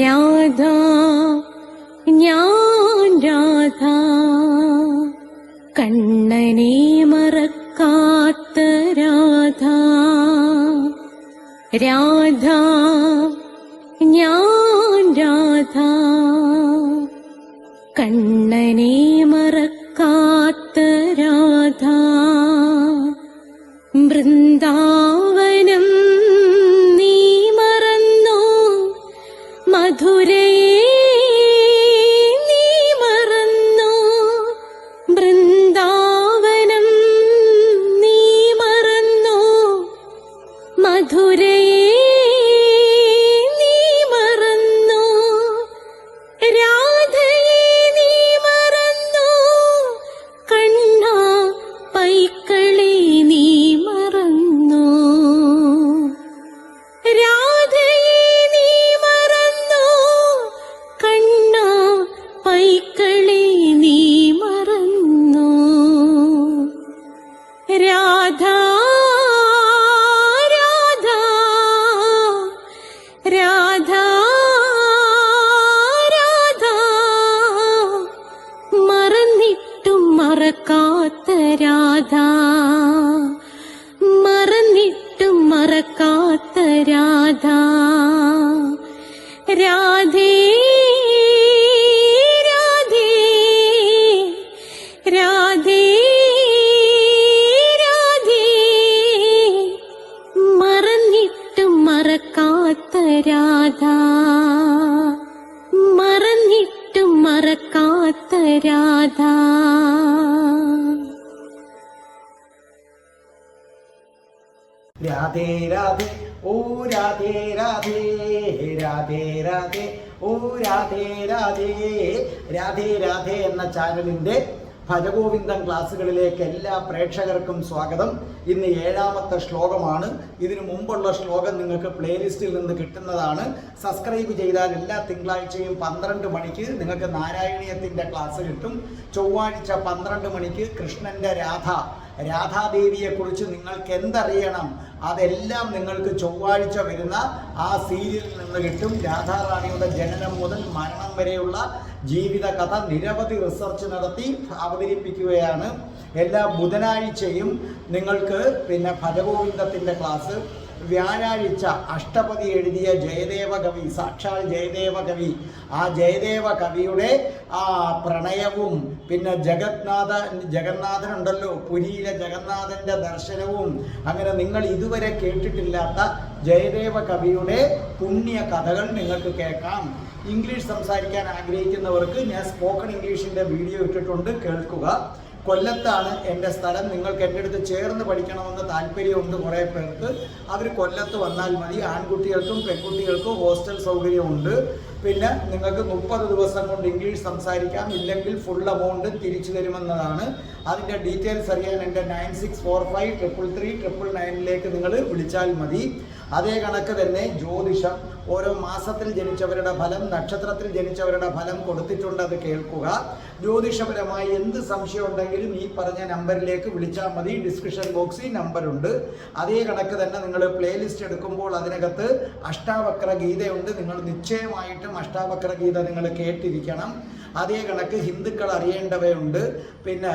രാധ ഞാൻ രാധ കണ്ണനെ മറക്കാത്ത രാധ. രാധ ഞാൻ രാധ കണ്ണനെ മറക്കാത്ത രാധ. വൃന്ദാവനം നീ മറന്നോ, മധുരയെ നീ മറന്നോ. വൃന്ദാവനം നീ മറന്നോ, മധുരയെ നീ മറന്നോ. രാധയെ നീ മറന്നോ, കണ്ണാ പൈക്കളെ നീ മറന്നോ. രാധയെ നീ മറന്നോ, കണ്ണാ പൈക്കളെ നീ മറന്നോ. രാധ രാധ രാധ രാധ മറന്നിട്ടും മറക്കാത്ത രാധ. മറന്നിട്ടും മറക്കാത്ത രാധ. രാധേ രാധേ രാധേ രാധേ മറന്നിട്ടും മറക്കാത്ത രാധ. മറന്നിട്ടും മറക്കാത്ത രാധ. രാധേ രാധേ ഓ രാധേ രാധേ രാധേ രാധേ ഓ രാധേ രാധേ. രാധേ രാധേ എന്ന ചാനലിൻ്റെ ഭജഗോവിന്ദം ക്ലാസ്സുകളിലേക്ക് എല്ലാ പ്രേക്ഷകർക്കും സ്വാഗതം. ഇന്ന് 7ാമത്തെ ശ്ലോകമാണ്. ഇതിനു മുമ്പുള്ള ശ്ലോകം നിങ്ങൾക്ക് പ്ലേലിസ്റ്റിൽ നിന്ന് കിട്ടുന്നതാണ്. സബ്സ്ക്രൈബ് ചെയ്താൽ എല്ലാ തിങ്കളാഴ്ചയും 12 മണിക്ക് നിങ്ങൾക്ക് നാരായണീയത്തിൻ്റെ ക്ലാസ് കിട്ടും. ചൊവ്വാഴ്ച 12 മണിക്ക് കൃഷ്ണൻ്റെ രാധാദേവിയെക്കുറിച്ച് നിങ്ങൾക്ക് എന്തറിയണം അതെല്ലാം നിങ്ങൾക്ക് ചൊവ്വാഴ്ച വരുന്ന ആ സീരിയലിൽ നിന്ന് കിട്ടും. രാധാറാണിയുടെ ജനനം മുതൽ മരണം വരെയുള്ള ജീവിത കഥ നിരവധി റിസർച്ച് നടത്തി അവതരിപ്പിക്കുകയാണ്. എല്ലാ ബുധനാഴ്ചയും നിങ്ങൾക്ക് ഭജഗോവിന്ദത്തിൻ്റെ ക്ലാസ്. വ്യാഴാഴ്ച അഷ്ടപതി എഴുതിയ ജയദേവ കവി, സാക്ഷാൽ ജയദേവ കവി, ആ ജയദേവ കവിയുടെ ആ പ്രണയവും ജഗന്നാഥനുണ്ടല്ലോ പുരിയിലെ ജഗന്നാഥൻ്റെ ദർശനവും, അങ്ങനെ നിങ്ങൾ ഇതുവരെ കേട്ടിട്ടില്ലാത്ത ജയദേവ കവിയുടെ പുണ്യ കഥകൾ നിങ്ങൾക്ക് കേൾക്കാം. ഇംഗ്ലീഷ് സംസാരിക്കാൻ ആഗ്രഹിക്കുന്നവർക്ക് ഞാൻ സ്പോക്കൺ ഇംഗ്ലീഷിൻ്റെ വീഡിയോ ഇട്ടിട്ടുണ്ട്, കേൾക്കുക. കൊല്ലത്താണ് എൻ്റെ സ്ഥലം. നിങ്ങൾക്ക് എൻ്റെ അടുത്ത് ചേർന്ന് പഠിക്കണമെന്ന് താല്പര്യമുണ്ട് കുറേ പേർക്ക്. അവർ കൊല്ലത്ത് വന്നാൽ മതി. ആൺകുട്ടികൾക്കും പെൺകുട്ടികൾക്കും ഹോസ്റ്റൽ സൗകര്യമുണ്ട്. പിന്നെ നിങ്ങൾക്ക് 30 ദിവസം കൊണ്ട് ഇംഗ്ലീഷ് സംസാരിക്കാം. ഇല്ലെങ്കിൽ ഫുൾ എമൗണ്ട് തിരിച്ചു തരുമെന്നതാണ്. അതിൻ്റെ ഡീറ്റെയിൽസ് അറിയാൻ എൻ്റെ 96453339 നിങ്ങൾ വിളിച്ചാൽ മതി. അതേ കണക്ക് തന്നെ ജ്യോതിഷം, ഓരോ മാസത്തിൽ ജനിച്ചവരുടെ ഫലം, നക്ഷത്രത്തിൽ ജനിച്ചവരുടെ ഫലം കൊടുത്തിട്ടുണ്ട്, അത് കേൾക്കുക. ജ്യോതിഷപരമായി എന്ത് സംശയം ഉണ്ടെങ്കിലും ഈ പറഞ്ഞ നമ്പറിലേക്ക് വിളിച്ചാൽ മതി. ഡിസ്ക്രിപ്ഷൻ ബോക്സിൽ നമ്പറുണ്ട്. അതേ കണക്ക് തന്നെ നിങ്ങൾ പ്ലേലിസ്റ്റ് എടുക്കുമ്പോൾ അതിനകത്ത് അഷ്ടാവക്ര ഗീതയുണ്ട്. നിങ്ങൾ നിശ്ചയമായിട്ടും അഷ്ടാവക്ര ഗീത നിങ്ങൾ കേട്ടിരിക്കണം. അതേ കണക്ക് ഹിന്ദുക്കൾ അറിയേണ്ടവയുണ്ട്. പിന്നെ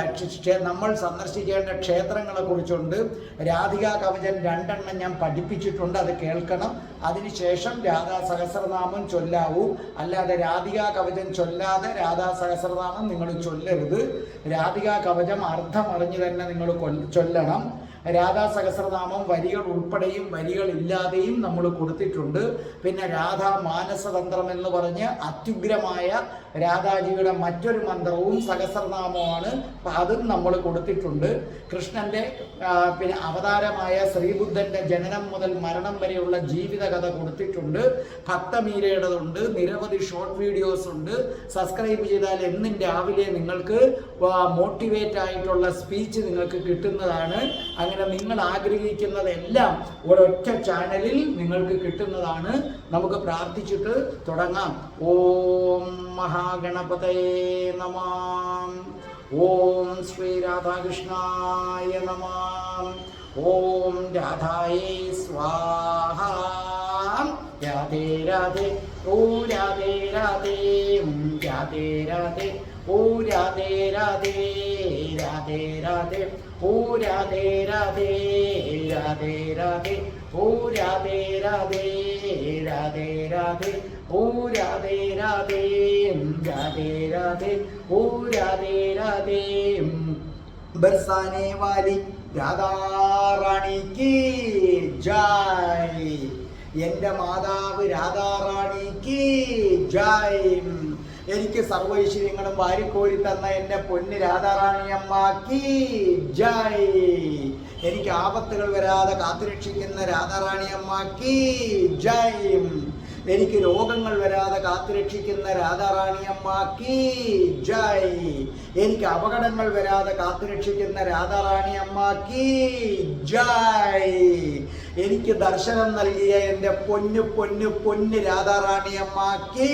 നമ്മൾ സന്ദർശിക്കേണ്ട ക്ഷേത്രങ്ങളെ കുറിച്ചുണ്ട്. രാധികാ കവചൻ 2 എണ്ണം ഞാൻ പഠിപ്പിച്ചിട്ടുണ്ട്, അത് കേൾക്കണം. അതിനുശേഷം രാധാ സഹസ്രനാമം ചൊല്ലാവൂ. അല്ലാതെ രാധികാ കവചം ചൊല്ലാതെ രാധാ സഹസ്രനാമം നിങ്ങൾ ചൊല്ലരുത്. രാധികാ കവചം അർത്ഥമറിഞ്ഞ് തന്നെ നിങ്ങൾ ചൊല്ലണം. രാധാ സഹസ്രനാമം വരികൾ ഉൾപ്പെടെയും വരികൾ ഇല്ലാതെയും നമ്മൾ കൊടുത്തിട്ടുണ്ട്. പിന്നെ രാധാ മാനസതന്ത്രം എന്ന് പറഞ്ഞ് അത്യുഗ്രമായ രാധാജിയുടെ മറ്റൊരു മന്ത്രവും സഹസ്രനാമമാണ്, അതും നമ്മൾ കൊടുത്തിട്ടുണ്ട്. കൃഷ്ണൻ്റെ അവതാരമായ ശ്രീബുദ്ധൻ്റെ ജനനം മുതൽ മരണം വരെയുള്ള ജീവിത കഥ കൊടുത്തിട്ടുണ്ട്. ഭക്തമീരയുടേതുണ്ട്. നിരവധി ഷോർട്ട് വീഡിയോസ് ഉണ്ട്. സബ്സ്ക്രൈബ് ചെയ്താൽ എന്നും രാവിലെ നിങ്ങൾക്ക് മോട്ടിവേറ്റ് ആയിട്ടുള്ള സ്പീച്ച് നിങ്ങൾക്ക് കിട്ടുന്നതാണ്. അങ്ങനെ നിങ്ങൾ ആഗ്രഹിക്കുന്നതെല്ലാം ഒരൊറ്റ ചാനലിൽ നിങ്ങൾക്ക് കിട്ടുന്നതാണ്. നമുക്ക് പ്രാർത്ഥിച്ചിട്ട് തുടങ്ങാം. ഓം മഹാഗണപതയേ നമഃ. ഓം ശ്രീ രാധാകൃഷ്ണായ നമഃ. ഓം രാധായേ സ്വാഹ. രാധേ രാധേ ഓ രാധേ രാധേ രാധേ രാധേ ഓ രാധേ രാധേ രാധേ രാധേ ഓ രാധേ രാധേ രാധേ രാധേ ഓ രാധേ രാധേ രാധേ രാധേ ഓ രാധേ രാധേ രാധേ രാധേ ഓ രാധേ രാധേ ബർസാനെ വാലി രാധാ റാണി കി ജയ്. എൻ്റെ മാതാവ് രാധാ റാണി കി ജയ്. എനിക്ക് സർവൈശ്വര്യങ്ങളും വാരിക്കോരി തന്ന എൻ്റെ പൊന്ന് രാധാറാണിയമ്മ കി ജയ്. എനിക്ക് ആപത്തുകൾ വരാതെ കാത്തുരക്ഷിക്കുന്ന രാധാറാണിയമ്മ കി ജയ്. എനിക്ക് രോഗങ്ങൾ വരാതെ കാത്തുരക്ഷിക്കുന്ന രാധാറാണിയമ്മ കി ജയ്. എനിക്ക് അപകടങ്ങൾ വരാതെ കാത്തുരക്ഷിക്കുന്ന രാധാറാണിയമ്മ കി ജയ്. എനിക്ക് ദർശനം നൽകിയ എൻ്റെ പൊന്നു പൊന്നു പൊന്ന് രാധാറാണിയമ്മ കി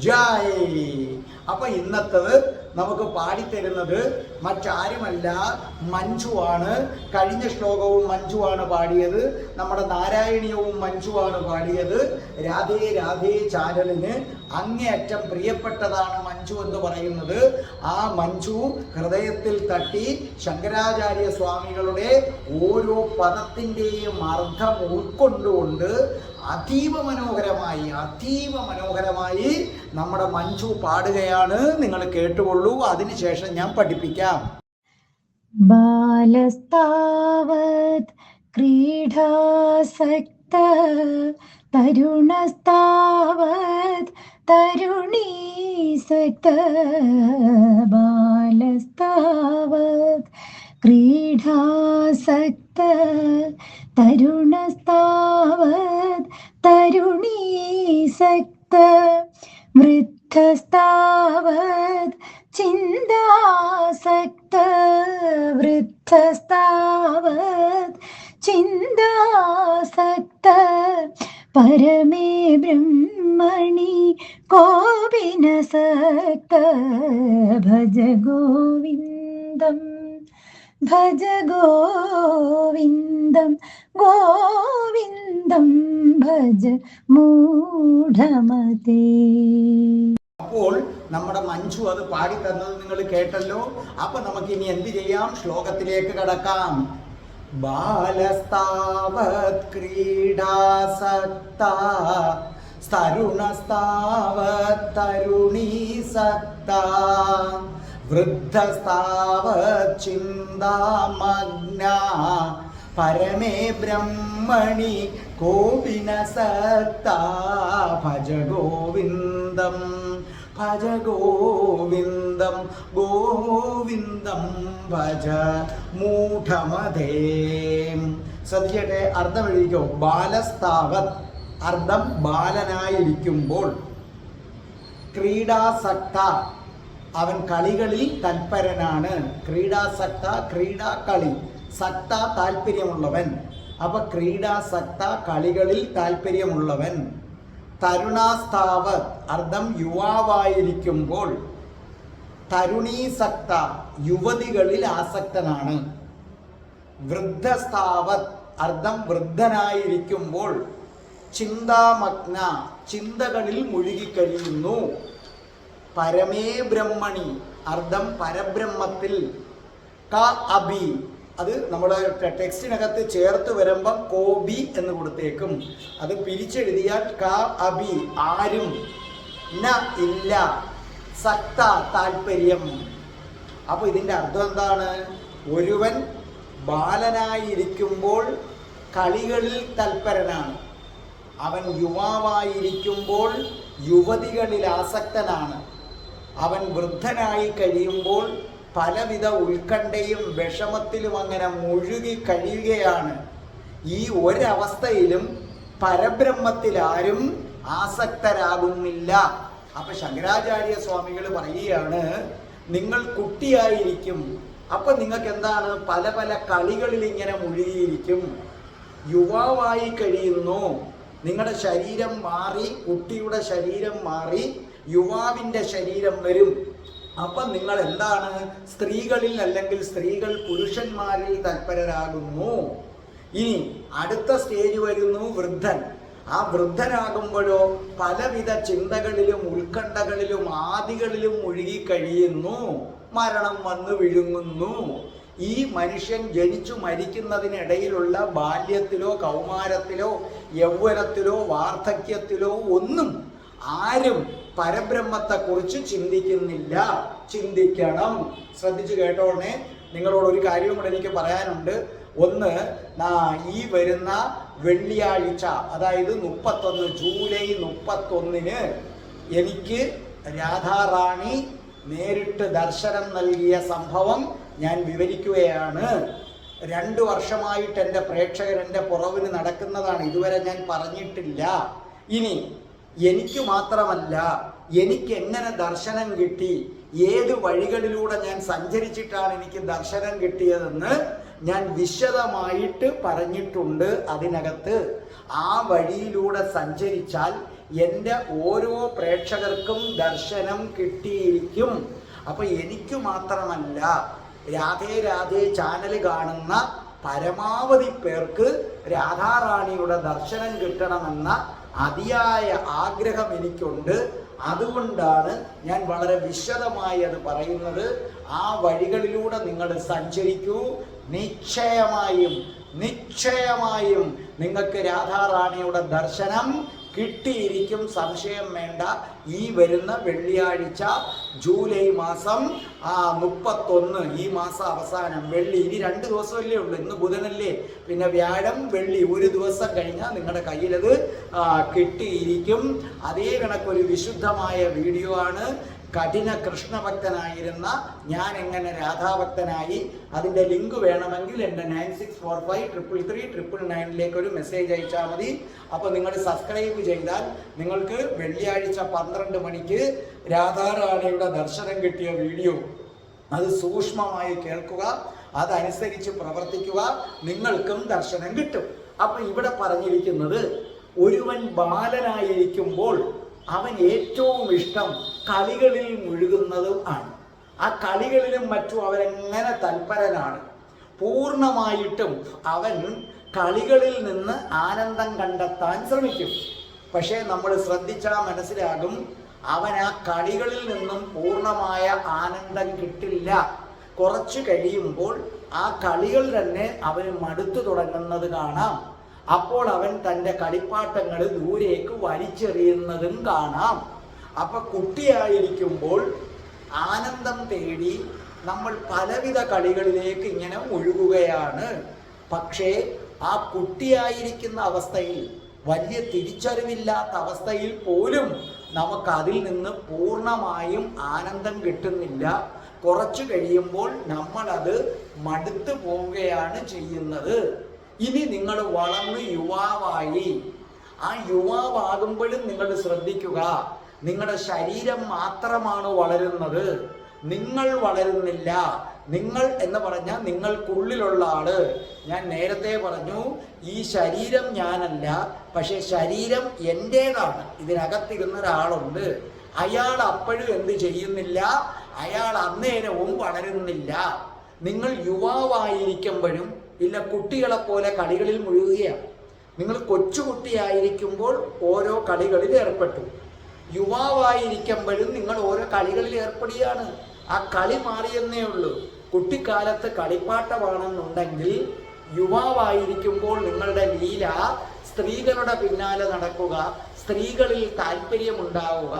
ജയ്. അപ്പൊ ഇന്നത്തത് നമുക്ക് പാടിത്തരുന്നത് മറ്റാരുമല്ല, മഞ്ജുവാണ്. കഴിഞ്ഞ ശ്ലോകവും മഞ്ജുവാണ് പാടിയത്, നമ്മുടെ നാരായണീയവും മഞ്ജുവാണ് പാടിയത്. രാധേ രാധേ ചാനലിന് അങ്ങേയറ്റം പ്രിയപ്പെട്ടതാണ് മഞ്ജു എന്ന് പറയുന്നത്. ആ മഞ്ജു ഹൃദയത്തിൽ തട്ടി ശങ്കരാചാര്യ സ്വാമികളുടെ ഓരോ പദത്തിൻ്റെയും അർത്ഥം ഉൾക്കൊണ്ടുകൊണ്ട് അതീവ മനോഹരമായി നമ്മുടെ മഞ്ജു പാടുകയാണ്. നിങ്ങൾ കേട്ടുകൊള്ളൂ, അതിനുശേഷം ഞാൻ പഠിപ്പിക്കാം. ബാലസ്താവത് ക്രീഡാസക്ത തരുണസ്താവത് തരുണീസക്ത. ബാലസ്താവത് ക്രീഡാസക്ത തരുണസ്താവത് തരുണീസക്ത. വൃദ്ധസ്താവത് ചിന്താസക്ത വൃദ്ധസ്താവത് ചിന്താസക്ത. പരമേ ബ്രഹ്മണി കോപിനസക്ത. ഭജ ഗോവിന്ദം ഭജ ഗോവിന്ദം ഗോവിന്ദം ഭജ മൂഢമതേ. അപ്പോൾ നമ്മുടെ മഞ്ജു അത് പാടി തന്നത് നിങ്ങൾ കേട്ടല്ലോ. അപ്പൊ നമുക്ക് ഇനി എന്ത് ചെയ്യാം, ശ്ലോകത്തിലേക്ക് കടക്കാം. ബാലസ്താവത് ക്രീഡാസക്ത തരുണസ്താവത് തരുണീസക്ത. വൃദ്ധസ്താവത് ചിന്താമഗ്ന. പരമേ ബ്രഹ്മണി കോപിനസക്ത. ഭജ ഗോവിന്ദം ഭജ ഗോവിന്ദം ഗോവിന്ദം ഭജ മൂഢമതേ. ശ്രദ്ധിക്കട്ടെ, അർത്ഥം എഴുതിക്കോ. ബാലസ്താവത് അർത്ഥം ബാലനായിരിക്കുമ്പോൾ. ക്രീഡാസക്ത അവൻ കളികളിൽ തൽപരനാണ്. ക്രീഡാസക്ത ക്രീഡാ കളി, സക്ത താല്പര്യമുള്ളവൻ. അപ്പൊ ക്രീഡാസക്ത കളികളിൽ താല്പര്യമുള്ളവൻ. തരുണാസ്താവത് അർത്ഥം യുവാവായിരിക്കുമ്പോൾ. തരുണീസക്ത യുവതികളിൽ ആസക്തനാണ്. വൃദ്ധസ്താവത് അർത്ഥം വൃദ്ധനായിരിക്കുമ്പോൾ. ചിന്താമഗ്ന ചിന്തകളിൽ മുഴുകിക്കഴിയുന്നു. പരമേ ബ്രഹ്മണി അർത്ഥം പരബ്രഹ്മത്തിൽ. ക അബി അത് നമ്മുടെ ടെക്സ്റ്റിനകത്ത് ചേർത്ത് വരുമ്പം കോബി എന്ന് കൊടുത്തേക്കും. അത് പിരിച്ചെഴുതിയാൽ ക അബി ആരും, ന ഇല്ല, സക്ത താല്പര്യം. അപ്പോൾ ഇതിൻ്റെ അർത്ഥം എന്താണ്? ഒരുവൻ ബാലനായിരിക്കുമ്പോൾ കളികളിൽ തൽപരനാണ്. അവൻ യുവാവായിരിക്കുമ്പോൾ യുവതികളിൽ ആസക്തനാണ്. അവൻ വൃദ്ധനായി കഴിയുമ്പോൾ പലവിധ ഉത്കണ്ഠയും വിഷമത്തിലും അങ്ങനെ മുഴുകി കഴിയുകയാണ്. ഈ ഒരവസ്ഥയിലും പരബ്രഹ്മത്തിൽ ആരും ആസക്തരാകുന്നില്ല. അപ്പൊ ശങ്കരാചാര്യ സ്വാമികൾ പറയുകയാണ്, നിങ്ങൾ കുട്ടിയായിരിക്കും, അപ്പൊ നിങ്ങൾക്ക് എന്താണ്, പല പല കളികളിൽ ഇങ്ങനെ മുഴുകിയിരിക്കും. യുവാവായി കഴിയുന്നു, നിങ്ങളുടെ ശരീരം മാറി, കുട്ടിയുടെ ശരീരം മാറി യുവാവിൻ്റെ ശരീരം വരും. അപ്പം നിങ്ങൾ എന്താണ്, സ്ത്രീകളിൽ അല്ലെങ്കിൽ സ്ത്രീകൾ പുരുഷന്മാരിൽ തൽപരരാകുന്നു. ഇനി അടുത്ത സ്റ്റേജ് വരുന്നു വൃദ്ധൻ. ആ വൃദ്ധനാകുമ്പോഴോ പലവിധ ചിന്തകളിലും ഉത്കണ്ഠകളിലും ആദികളിലും മുഴുകി കഴിയുന്നു. മരണം വന്ന് വിഴുങ്ങുന്നു. ഈ മനുഷ്യൻ ജനിച്ചു മരിക്കുന്നതിനിടയിലുള്ള ബാല്യത്തിലോ കൗമാരത്തിലോ യൗവനത്തിലോ വാർദ്ധക്യത്തിലോ ഒന്നും ആരും പരബ്രഹ്മത്തെക്കുറിച്ച് ചിന്തിക്കുന്നില്ല. ചിന്തിക്കണം. ശ്രദ്ധിച്ചു കേട്ടോളേ. നിങ്ങളോട് ഒരു കാര്യവും കൂടെ എനിക്ക് പറയാനുണ്ട്. ഒന്ന്, ഈ വരുന്ന വെള്ളിയാഴ്ച, അതായത് 31 ജൂലൈ 31 എനിക്ക് രാധാറാണി നേരിട്ട് ദർശനം നൽകിയ സംഭവം ഞാൻ വിവരിക്കുകയാണ്. 2 വർഷമായിട്ട് എൻ്റെ പ്രേക്ഷകർ എൻ്റെ പുറവിന് നടക്കുന്നതാണ്. ഇതുവരെ ഞാൻ പറഞ്ഞിട്ടില്ല. ഇനി എനിക്ക് മാത്രമല്ല, എനിക്ക് എങ്ങനെ ദർശനം കിട്ടി, ഏത് വഴികളിലൂടെ ഞാൻ സഞ്ചരിച്ചിട്ടാണ് എനിക്ക് ദർശനം കിട്ടിയതെന്ന് ഞാൻ വിശദമായിട്ട് പറഞ്ഞിട്ടുണ്ട് അതിനകത്ത്. ആ വഴിയിലൂടെ സഞ്ചരിച്ചാൽ എൻ്റെ ഓരോ പ്രേക്ഷകർക്കും ദർശനം കിട്ടിയിരിക്കും. അപ്പൊ എനിക്ക് മാത്രമല്ല, രാധേ രാധേ ചാനൽ കാണുന്ന പരമാവധി പേർക്ക് രാധാറാണിയുടെ ദർശനം കിട്ടണമെന്ന അതിയായ ആഗ്രഹം എനിക്കുണ്ട്. അതുകൊണ്ടാണ് ഞാൻ വളരെ വിശദമായി അത് പറയുന്നത്. ആ വഴികളിലൂടെ നിങ്ങൾ സഞ്ചരിക്കൂ. നിശ്ചയമായും നിങ്ങൾക്ക് രാധാറാണിയുടെ ദർശനം കിട്ടിയിരിക്കും. സംശയം വേണ്ട. ഈ വരുന്ന വെള്ളിയാഴ്ച ജൂലൈ മാസം 31, ഈ മാസം അവസാനം വെള്ളി. ഇനി 2 ദിവസമല്ലേ ഉള്ളൂ. ഇന്ന് ബുധനല്ലേ, പിന്നെ വ്യാഴം വെള്ളി, ഒരു ദിവസം കഴിഞ്ഞാൽ നിങ്ങളുടെ കയ്യിലത് കിട്ടിയിരിക്കും. അതേ കണക്കൊരു വിശുദ്ധമായ വീഡിയോ ആണ്. കഠിന കൃഷ്ണഭക്തനായിരുന്ന ഞാൻ എങ്ങനെ രാധാഭക്തനായി, അതിൻ്റെ ലിങ്ക് വേണമെങ്കിൽ എൻ്റെ 96453339 ഒരു മെസ്സേജ് അയച്ചാൽ മതി. അപ്പോൾ നിങ്ങൾ സബ്സ്ക്രൈബ് ചെയ്താൽ നിങ്ങൾക്ക് വെള്ളിയാഴ്ച 12 മണിക്ക് രാധാറാണിയുടെ ദർശനം കിട്ടിയ വീഡിയോ അത് സൂക്ഷ്മമായി കേൾക്കുക, അതനുസരിച്ച് പ്രവർത്തിക്കുക, നിങ്ങൾക്കും ദർശനം കിട്ടും. അപ്പം ഇവിടെ പറഞ്ഞിരിക്കുന്നത്, ഒരുവൻ ബാലനായിരിക്കുമ്പോൾ അവൻ ഏറ്റവും ഇഷ്ടം കളികളിൽ മുഴുകുന്നതും ആണ്. ആ കളികളിലും മറ്റും അവനെങ്ങനെ തൽപരനാണ്. പൂർണ്ണമായിട്ടും അവൻ കളികളിൽ നിന്ന് ആനന്ദം കണ്ടെത്താൻ ശ്രമിക്കും. പക്ഷേ നമ്മൾ ശ്രദ്ധിച്ചാൽ മനസ്സിലാകും, അവൻ ആ കളികളിൽ നിന്നും പൂർണ്ണമായ ആനന്ദം കിട്ടില്ല. കുറച്ച് കഴിയുമ്പോൾ ആ കളികൾ തന്നെ അവന് മടുത്തു തുടങ്ങുന്നത് കാണാം. അപ്പോൾ അവൻ തൻ്റെ കളിപ്പാട്ടങ്ങൾ ദൂരേക്ക് വലിച്ചെറിയുന്നതും കാണാം. അപ്പൊ കുട്ടിയായിരിക്കുമ്പോൾ ആനന്ദം തേടി നമ്മൾ പലവിധ കളികളിലേക്ക് ഇങ്ങനെ ഒഴുകുകയാണ്. പക്ഷേ ആ കുട്ടിയായിരിക്കുന്ന അവസ്ഥയിൽ, വലിയ തിരിച്ചറിവില്ലാത്ത അവസ്ഥയിൽ പോലും നമുക്ക് അതിൽ നിന്ന് പൂർണ്ണമായും ആനന്ദം കിട്ടുന്നില്ല. കുറച്ചു കഴിയുമ്പോൾ നമ്മളത് മടുത്തു പോവുകയാണ് ചെയ്യുന്നത്. ഇനി നിങ്ങൾ വളർന്ന് യുവാവായി, ആ യുവാവാകുമ്പോഴും നിങ്ങൾ ശ്രദ്ധിക്കുക, നിങ്ങളുടെ ശരീരം മാത്രമാണ് വളരുന്നത്, നിങ്ങൾ വളരുന്നില്ല. നിങ്ങൾ എന്ന് പറഞ്ഞാൽ നിങ്ങൾക്കുള്ളിലുള്ള ആള്. ഞാൻ നേരത്തെ പറഞ്ഞു, ഈ ശരീരം ഞാനല്ല, പക്ഷെ ശരീരം എൻ്റേതാണ്. ഇതിനകത്തിരുന്ന ഒരാളുണ്ട്. അയാൾ അപ്പോഴും എന്ത് ചെയ്യുന്നില്ല, അയാൾ അന്നേരവും വളരുന്നില്ല. നിങ്ങൾ യുവാവായിരിക്കുമ്പോഴും ഇല്ല കുട്ടികളെ പോലെ കളികളിൽ മുഴുകുകയാണ്. നിങ്ങൾ കൊച്ചുകുട്ടിയായിരിക്കുമ്പോൾ ഓരോ കളികളിൽ ഏർപ്പെട്ടു. യുവാവായിരിക്കുമ്പോഴും നിങ്ങൾ ഓരോ കളികളിൽ ഏർപ്പെടുകയാണ്. ആ കളി മാറിയെന്നേ ഉള്ളൂ. കുട്ടിക്കാലത്ത് കളിപ്പാട്ടമാണെന്നുണ്ടെങ്കിൽ യുവാവായിരിക്കുമ്പോൾ നിങ്ങളുടെ ലീല സ്ത്രീകളുടെ പിന്നാലെ നടക്കുക, സ്ത്രീകളിൽ താല്പര്യമുണ്ടാവുക,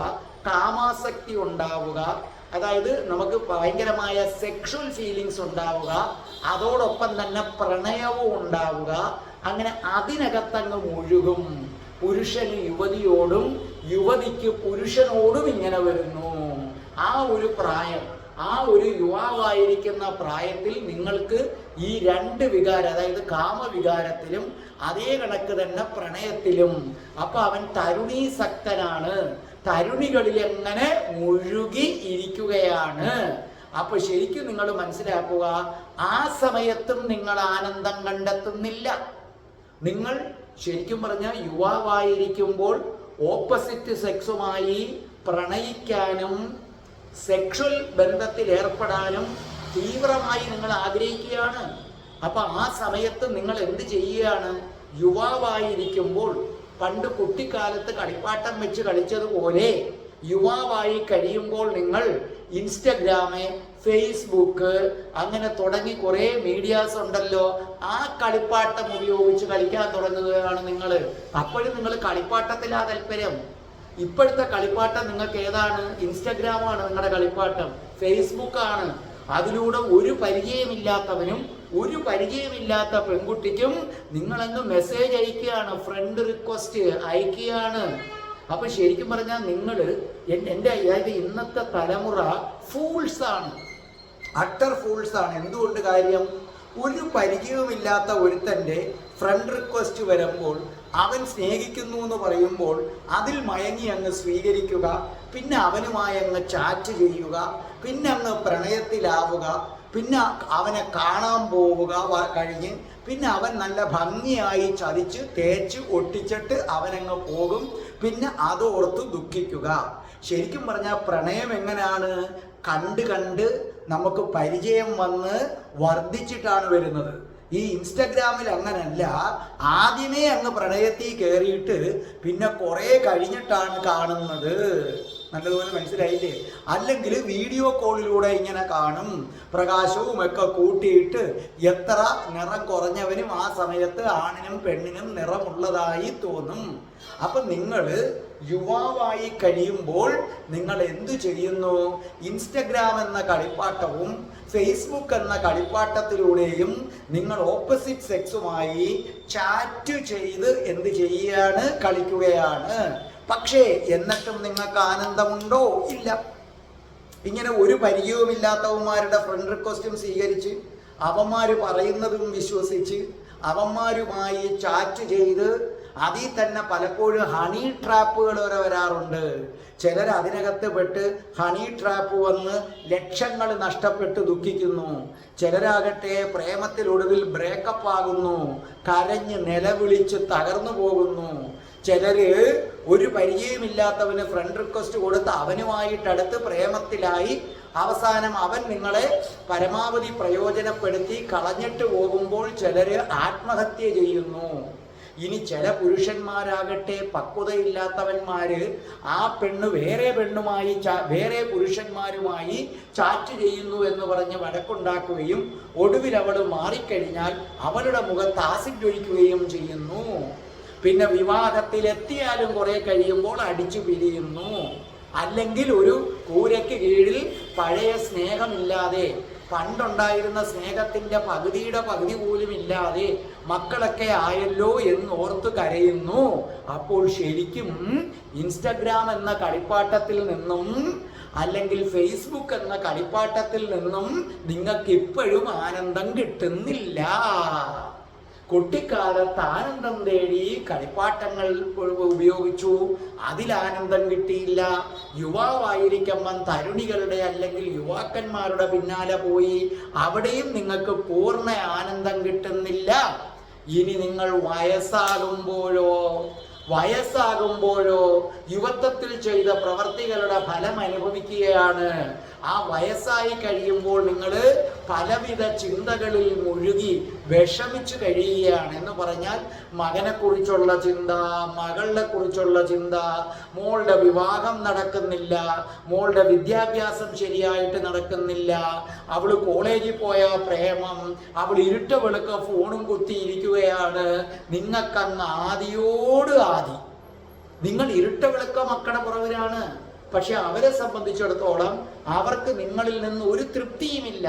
കാമാസക്തി ഉണ്ടാവുക, അതായത് നമുക്ക് ഭയങ്കരമായ സെക്ഷൽ ഫീലിങ്സ് ഉണ്ടാവുക, അതോടൊപ്പം തന്നെ പ്രണയവും ഉണ്ടാവുക. അങ്ങനെ അതിനകത്തങ്ങ് മുഴുകും. പുരുഷന് യുവതിയോടും യുവതിക്ക് പുരുഷനോടും ഇങ്ങനെ വരുന്നു. ആ ഒരു പ്രായം, ആ ഒരു യുവാവായിരിക്കുന്ന പ്രായത്തിൽ നിങ്ങൾക്ക് ഈ 2 വികാരം, അതായത് കാമവികാരത്തിലും അതേ കണക്ക് തന്നെ പ്രണയത്തിലും. അപ്പൊ അവൻ തരുണീസക്തനാണ്, തരുണികളിൽ എങ്ങനെ മുഴുകി ഇരിക്കുകയാണ്. അപ്പൊ ശരിക്കും നിങ്ങൾ മനസ്സിലാക്കുക, ആ സമയത്തും നിങ്ങൾ ആനന്ദം കണ്ടെത്തുന്നില്ല. നിങ്ങൾ ശരിക്കും പറഞ്ഞാൽ യുവാവായിരിക്കുമ്പോൾ ഓപ്പോസിറ്റ് സെക്സുമായി പ്രണയിക്കാനും സെക്ഷൽ ബന്ധത്തിൽ ഏർപ്പെടാനും തീവ്രമായി നിങ്ങൾ ആഗ്രഹിക്കുകയാണ്. അപ്പൊ ആ സമയത്ത് നിങ്ങൾ എന്ത് ചെയ്യുകയാണ്? യുവാവായിരിക്കുമ്പോൾ പണ്ട് കുട്ടിക്കാലത്ത് കളിപ്പാട്ടം വെച്ച് കളിച്ചതുപോലെ യുവാവായി കഴിയുമ്പോൾ നിങ്ങൾ ഇൻസ്റ്റഗ്രാമ്, ഫേസ്ബുക്ക് അങ്ങനെ തുടങ്ങി കുറേ മീഡിയാസ് ഉണ്ടല്ലോ, ആ കളിപ്പാട്ടം ഉപയോഗിച്ച് കളിക്കാൻ തുടങ്ങുകയാണ് നിങ്ങൾ. അപ്പോഴും നിങ്ങൾ കളിപ്പാട്ടത്തിലാ താല്പര്യം. ഇപ്പോഴത്തെ കളിപ്പാട്ടം നിങ്ങൾക്ക് ഏതാണ്? ഇൻസ്റ്റഗ്രാമാണ് നിങ്ങളുടെ കളിപ്പാട്ടം, ഫേസ്ബുക്കാണ്. അതിലൂടെ ഒരു പരിചയമില്ലാത്തവനും ഒരു പരിചയമില്ലാത്ത പെൺകുട്ടിക്കും നിങ്ങളങ്ങ് മെസ്സേജ് അയക്കുകയാണ്, ഫ്രണ്ട് റിക്വസ്റ്റ് അയക്കുകയാണ്. അപ്പൊ ശരിക്കും പറഞ്ഞാൽ നിങ്ങൾ എൻ്റെ അതായത് ഇന്നത്തെ തലമുറ ഫൂൾസാണ്, അട്ടർ ഫൂൾസാണ്. എന്തുകൊണ്ട് കാര്യം? ഒരു പരിചയവുമില്ലാത്ത ഒരുത്തൻ്റെ ഫ്രണ്ട് റിക്വസ്റ്റ് വരുമ്പോൾ അവൻ സ്നേഹിക്കുന്നു എന്ന് പറയുമ്പോൾ അതിൽ മയങ്ങി അങ്ങ് സ്വീകരിക്കുക, പിന്നെ അവനുമായി അങ്ങ് ചാറ്റ് ചെയ്യുക, പിന്നെ അങ്ങ് പ്രണയത്തിലാവുക, പിന്നെ അവനെ കാണാൻ പോവുക കഴിഞ്ഞ് പിന്നെ അവൻ നല്ല ഭംഗിയായി ചതിച്ച് തേച്ച് ഒട്ടിച്ചിട്ട് അവനങ്ങ് പോകും. പിന്നെ അതോർത്ത് ദുഃഖിക്കുക. ശരിക്കും പറഞ്ഞാൽ പ്രണയം എങ്ങനെയാണ്? കണ്ട് കണ്ട് നമുക്ക് പരിചയം വന്ന് വർദ്ധിച്ചിട്ടാണ് വരുന്നത്. ഈ ഇൻസ്റ്റഗ്രാമിൽ അങ്ങനല്ല, ആദ്യമേ അങ്ങ് പ്രണയത്തിൽ കയറിയിട്ട് പിന്നെ കുറേ കഴിഞ്ഞിട്ടാണ് കാണുന്നത്. നല്ലതുപോലെ മനസ്സിലായില്ലേ? അല്ലെങ്കിൽ വീഡിയോ കോളിലൂടെ ഇങ്ങനെ കാണും, പ്രകാശവും ഒക്കെ കൂട്ടിയിട്ട് എത്ര നിറം കുറഞ്ഞവനും ആ സമയത്ത് ആണിനും പെണ്ണിനും നിറമുള്ളതായി തോന്നും. അപ്പൊ നിങ്ങൾ യുവാവായി കഴിയുമ്പോൾ നിങ്ങൾ എന്തു ചെയ്യുന്നു? ഇൻസ്റ്റഗ്രാം എന്ന കളിപ്പാട്ടവും ഫേസ്ബുക്ക് എന്ന കളിപ്പാട്ടത്തിലൂടെയും നിങ്ങൾ ഓപ്പോസിറ്റ് സെക്സുമായി ചാറ്റ് ചെയ്ത് എന്ത് ചെയ്യുകയാണ്? കളിക്കുകയാണ്. പക്ഷേ എന്നിട്ടും നിങ്ങൾക്ക് ആനന്ദമുണ്ടോ? ഇല്ല. ഇങ്ങനെ ഒരു പരിചയവുമില്ലാത്തവന്മാരുടെ ഫ്രണ്ട് റിക്വസ്റ്റും സ്വീകരിച്ച് അവന്മാർ പറയുന്നതും വിശ്വസിച്ച് അവന്മാരുമായി ചാറ്റ് ചെയ്ത് അതിൽ തന്നെ പലപ്പോഴും ഹണി ട്രാപ്പുകൾ വരെ വരാറുണ്ട്. ചിലർ അതിനകത്ത് പെട്ട് ഹണി ട്രാപ്പ് വന്ന് ലക്ഷങ്ങൾ നഷ്ടപ്പെട്ട് ദുഃഖിക്കുന്നു. ചിലരാകട്ടെ പ്രേമത്തിലൊടുവിൽ ബ്രേക്കപ്പ് ആകുന്നു, കരഞ്ഞ് നിലവിളിച്ച് തകർന്നു പോകുന്നു. ചിലര് ഒരു പരിചയമില്ലാത്തവന് ഫ്രണ്ട് റിക്വസ്റ്റ് കൊടുത്ത് അവനുമായിട്ടടുത്ത് പ്രേമത്തിലായി അവസാനം അവൻ നിങ്ങളെ പരമാവധി പ്രയോജനപ്പെടുത്തി കളഞ്ഞിട്ട് പോകുമ്പോൾ ചിലര് ആത്മഹത്യ ചെയ്യുന്നു. ഇനി ചില പുരുഷന്മാരാകട്ടെ പക്വതയില്ലാത്തവന്മാര് ആ പെണ്ണ് വേറെ പെണ്ണുമായി വേറെ പുരുഷന്മാരുമായി ചാറ്റ് ചെയ്യുന്നു എന്ന് പറഞ്ഞ് വഴക്കുണ്ടാക്കുകയും ഒടുവിൽ അവൾ മാറിക്കഴിഞ്ഞാൽ അവളുടെ മുഖത്ത് ആസിഡ് ഒഴിക്കുകയും ചെയ്യുന്നു. പിന്നെ വിവാഹത്തിലെത്തിയാലും കുറെ കഴിയുമ്പോൾ അടിച്ചു പിരിയുന്നു. അല്ലെങ്കിൽ ഒരു കൂരയ്ക്ക് കീഴിൽ പഴയ സ്നേഹമില്ലാതെ, പണ്ടുണ്ടായിരുന്ന സ്നേഹത്തിന്റെ പകുതിയുടെ പകുതി പോലും ഇല്ലാതെ മക്കളൊക്കെ ആയല്ലോ എന്നോർത്ത് കരയുന്നു. അപ്പോൾ ശരിക്കും ഇൻസ്റ്റഗ്രാം എന്ന കളിപ്പാട്ടത്തിൽ നിന്നും അല്ലെങ്കിൽ ഫേസ്ബുക്ക് എന്ന കളിപ്പാട്ടത്തിൽ നിന്നും നിങ്ങൾക്ക് ഇപ്പോഴും ആനന്ദം കിട്ടുന്നില്ല. കുട്ടിക്കാലത്ത് ആനന്ദം തേടി കളിപ്പാട്ടങ്ങൾ ഉപയോഗിച്ചു, അതിലാനന്ദം കിട്ടിയില്ല. യുവാവായിരിക്കുമ്പം തരുണികളുടെ അല്ലെങ്കിൽ യുവാക്കന്മാരുടെ പിന്നാലെ പോയി, അവിടെയും നിങ്ങൾക്ക് പൂർണ്ണ ആനന്ദം കിട്ടുന്നില്ല. ഇനി നിങ്ങൾ വയസ്സാകുമ്പോഴോ യുവത്വത്തിൽ ചെയ്ത പ്രവർത്തികളുടെ ഫലം അനുഭവിക്കുകയാണ്. ആ വയസ്സായി കഴിയുമ്പോൾ നിങ്ങൾ പലവിധ ചിന്തകളിൽ മുഴുകി വിഷമിച്ചു കഴിയുകയാണ്. എന്ന് പറഞ്ഞാൽ മകനെ കുറിച്ചുള്ള ചിന്ത, മകളെ കുറിച്ചുള്ള ചിന്ത, മോളുടെ വിവാഹം നടക്കുന്നില്ല, മോളുടെ വിദ്യാഭ്യാസം ശരിയായിട്ട് നടക്കുന്നില്ല, അവള് കോളേജിൽ പോയ പ്രേമം, അവൾ ഇരുട്ട വെളുക്ക ഫോണും കുത്തിയിരിക്കുകയാണ്. നിങ്ങൾക്കങ്ങ് ആദിയോട് ആദി. നിങ്ങൾ ഇരുട്ട വെളുക്ക മക്കളുടെ പുറവിലാണ്. പക്ഷെ അവരെ സംബന്ധിച്ചിടത്തോളം അവർക്ക് നിങ്ങളിൽ നിന്ന് ഒരു തൃപ്തിയുമില്ല.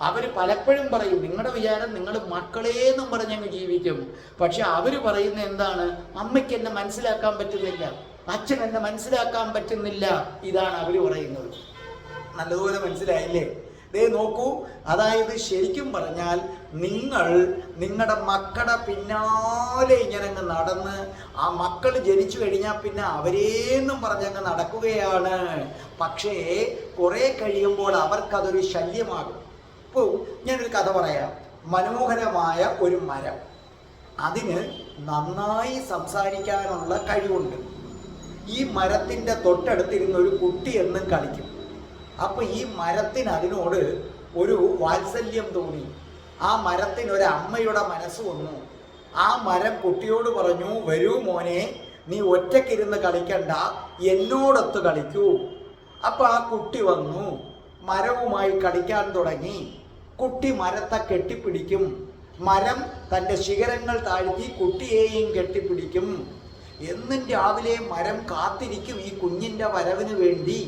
അവർ പലപ്പോഴും പറയും, നിങ്ങളുടെ വിചാരം നിങ്ങൾ മക്കളേന്നും പറഞ്ഞങ്ങ് ജീവിക്കും. പക്ഷെ അവർ പറയുന്ന എന്താണ്? അമ്മയ്ക്ക് എന്നെ മനസ്സിലാക്കാൻ പറ്റുന്നില്ല, അച്ഛൻ എന്നെ മനസ്സിലാക്കാൻ പറ്റുന്നില്ല. ഇതാണ് അവർ പറയുന്നത്. നല്ലതുപോലെ മനസ്സിലായില്ലേ? ദേ നോക്കൂ, അതായത് ശരിക്കും പറഞ്ഞാൽ നിങ്ങൾ നിങ്ങളുടെ മക്കളുടെ പിന്നാലെ ഇങ്ങനെ അങ്ങ് നടന്ന് ആ മക്കൾ ജനിച്ചു കഴിഞ്ഞാൽ പിന്നെ അവരേന്നും പറഞ്ഞങ്ങ് നടക്കുകയാണ്. പക്ഷേ കുറെ കഴിയുമ്പോൾ അവർക്കതൊരു ശല്യമാകും. ഇപ്പോൾ ഞാനൊരു കഥ പറയാം. മനോഹരമായ ഒരു മരം, അതിന് നന്നായി സംസാരിക്കാനുള്ള കഴിവുണ്ട്. ഈ മരത്തിൻ്റെ തൊട്ടടുത്തിരുന്ന ഒരു കുട്ടി എന്നും കളിക്കും. അപ്പോൾ ഈ മരത്തിന് അതിനോട് ഒരു വാത്സല്യം തോന്നി. ആ മരത്തിന് ഒരു അമ്മയുടെ മനസ്സ് വന്നു. ആ മരം കുട്ടിയോട് പറഞ്ഞു, വരൂ മോനെ, നീ ഒറ്റയ്ക്കിരുന്ന് കളിക്കണ്ട, എന്നോടൊത്ത് കളിക്കൂ. അപ്പൊ ആ കുട്ടി വന്നു, മരവുമായി കളിക്കാൻ തുടങ്ങി. കുട്ടി മരത്തെ കെട്ടിപ്പിടിക്കും, മരം തൻ്റെ ശിഖരങ്ങൾ താഴ്ത്തി കുട്ടിയെയും കെട്ടിപ്പിടിക്കും. എന്നും രാവിലെ മരം കാത്തിരിക്കും ഈ കുഞ്ഞിൻ്റെ വരവിന് വേണ്ടി.